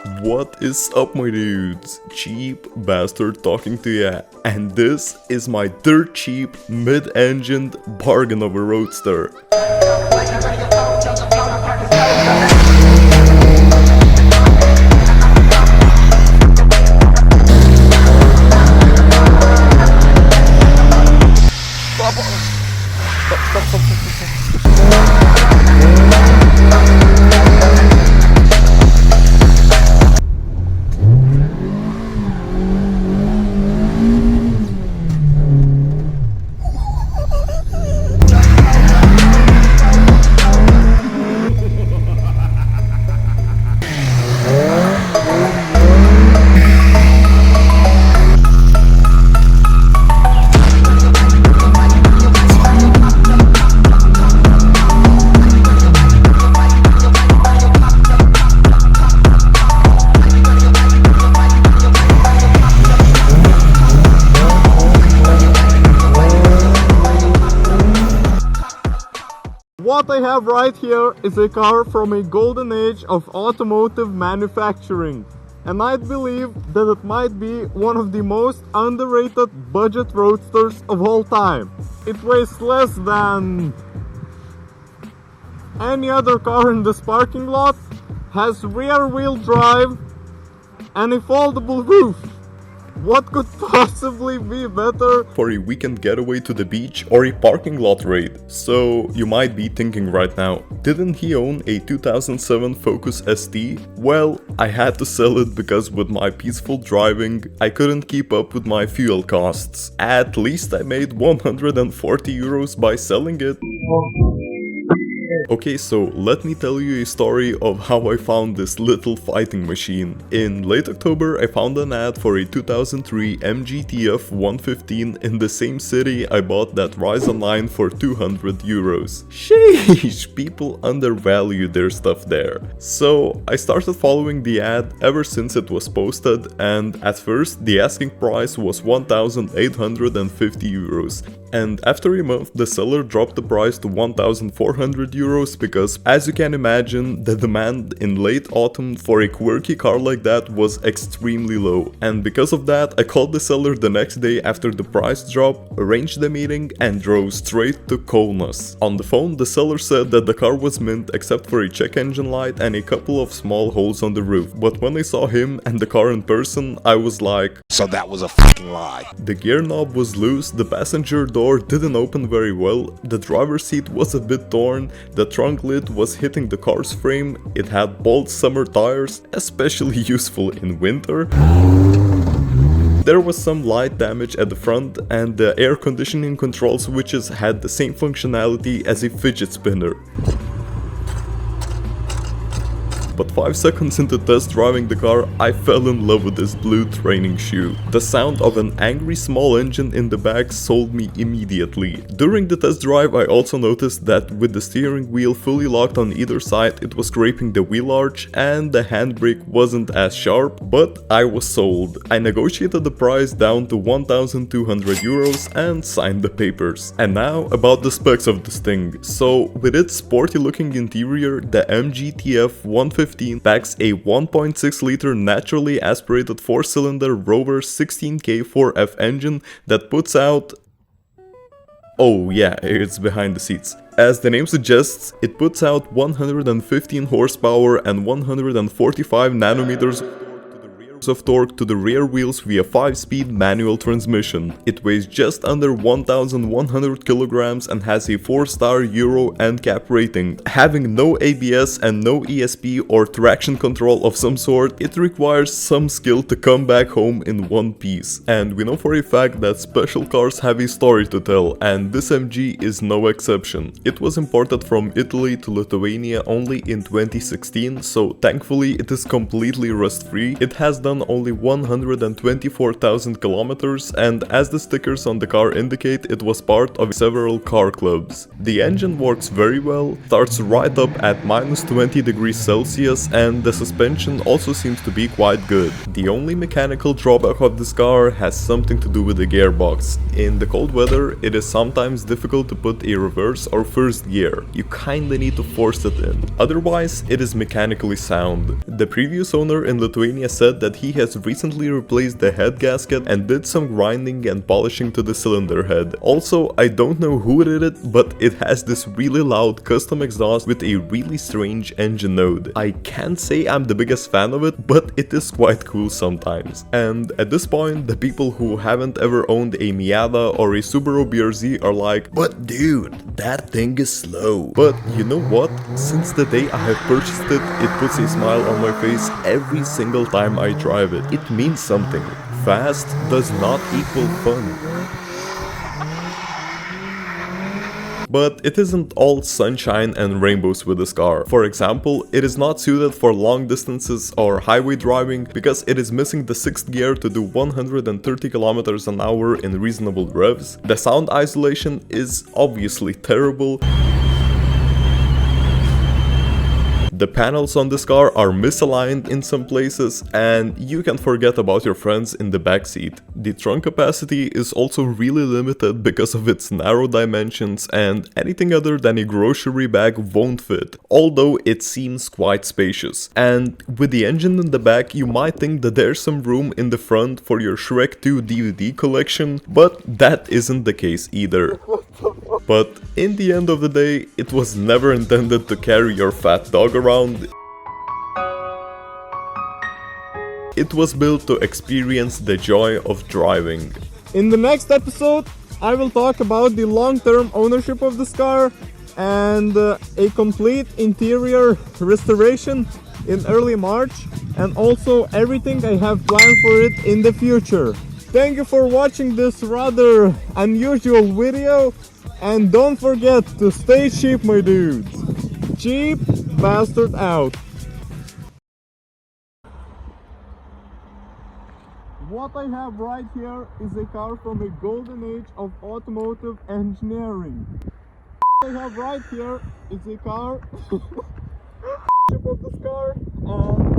What is up, my dudes? Cheap bastard talking to ya, and this is my dirt cheap mid-engined bargain of a Roadster. What I have right here is a car from a golden age of automotive manufacturing, and I believe that it might be one of the most underrated budget roadsters of all time. It weighs less than any other car in this parking lot, has rear wheel drive and a foldable roof. What could possibly be better For a weekend getaway to the beach or a parking lot raid? So you might be thinking right now, didn't he own a 2007 Focus ST? Well, I had to sell it because with my peaceful driving, I couldn't keep up with my fuel costs. At least I made 140 euros by selling it. Okay, so let me tell you a story of how I found this little fighting machine. In late October, I found an ad for a 2003 MGTF 115 in the same city I bought that Ryzen 9 for 200 euros. Sheesh, people undervalue their stuff there. So I started following the ad ever since it was posted, and at first the asking price was 1,850 euros. And after a month, the seller dropped the price to 1,400 euros because, as you can imagine, the demand in late autumn for a quirky car like that was extremely low. And because of that, I called the seller the next day after the price drop, arranged the meeting, and drove straight to Kaunas. On the phone, the seller said that the car was mint except for a check engine light and a couple of small holes on the roof. But when I saw him and the car in person, I was like, so that was a fucking lie. The gear knob was loose, the passenger door didn't open very well, the driver's seat was a bit torn, the trunk lid was hitting the car's frame, it had bald summer tires, especially useful in winter. There was some light damage at the front, and the air conditioning control switches had the same functionality as a fidget spinner. But 5 seconds into test driving the car, I fell in love with this blue training shoe. The sound of an angry small engine in the back sold me immediately. During the test drive, I also noticed that with the steering wheel fully locked on either side, it was scraping the wheel arch and the handbrake wasn't as sharp, but I was sold. I negotiated the price down to 1,200 euros and signed the papers. And now about the specs of this thing. So with its sporty looking interior, the MGTF 115 packs a 1.6 liter naturally aspirated 4-cylinder Rover 16K4F engine that puts out... Oh yeah, it's behind the seats. As the name suggests, it puts out 115 horsepower and 145 nanometers of torque to the rear wheels via 5-speed manual transmission. It weighs just under 1,100 kilograms and has a 4-star Euro NCAP rating. Having no ABS and no ESP or traction control of some sort, it requires some skill to come back home in one piece. And we know for a fact that special cars have a story to tell, and this MG is no exception. It was imported from Italy to Lithuania only in 2016, so thankfully it is completely rust-free. It has done done only 124,000 kilometers, and as the stickers on the car indicate, it was part of several car clubs. The engine works very well, starts right up at minus 20 degrees Celsius, and the suspension also seems to be quite good. The only mechanical drawback of this car has something to do with the gearbox. In the cold weather, it is sometimes difficult to put a reverse or first gear. You kinda need to force it in. Otherwise, it is mechanically sound. The previous owner in Lithuania said that he has recently replaced the head gasket and did some grinding and polishing to the cylinder head. Also, I don't know who did it, but it has this really loud custom exhaust with a really strange engine node. I can't say I'm the biggest fan of it, but it is quite cool sometimes. And at this point, the people who haven't ever owned a Miata or a Subaru BRZ are like, "But dude, that thing is slow." But you know what? Since the day I have purchased it, it puts a smile on my face every single time I drive it. It means something. Fast does not equal fun. But it isn't all sunshine and rainbows with this car. For example, it is not suited for long distances or highway driving because it is missing the 6th gear to do 130 km an hour in reasonable revs. The sound isolation is obviously terrible. The panels on this car are misaligned in some places, and you can forget about your friends in the backseat. The trunk capacity is also really limited because of its narrow dimensions, and anything other than a grocery bag won't fit, although it seems quite spacious. And with the engine in the back, you might think that there's some room in the front for your Shrek 2 DVD collection, but that isn't the case either. But in the end of the day, it was never intended to carry your fat dog around. It was built to experience the joy of driving. In the next episode, I will talk about the long-term ownership of this car and a complete interior restoration in early March, and also everything I have planned for it in the future. Thank you for watching this rather unusual video, and don't forget to stay cheap, my dudes. Cheap bastard out. What I have right here is a car from a golden age of automotive engineering. What I have right here is a car of this car, and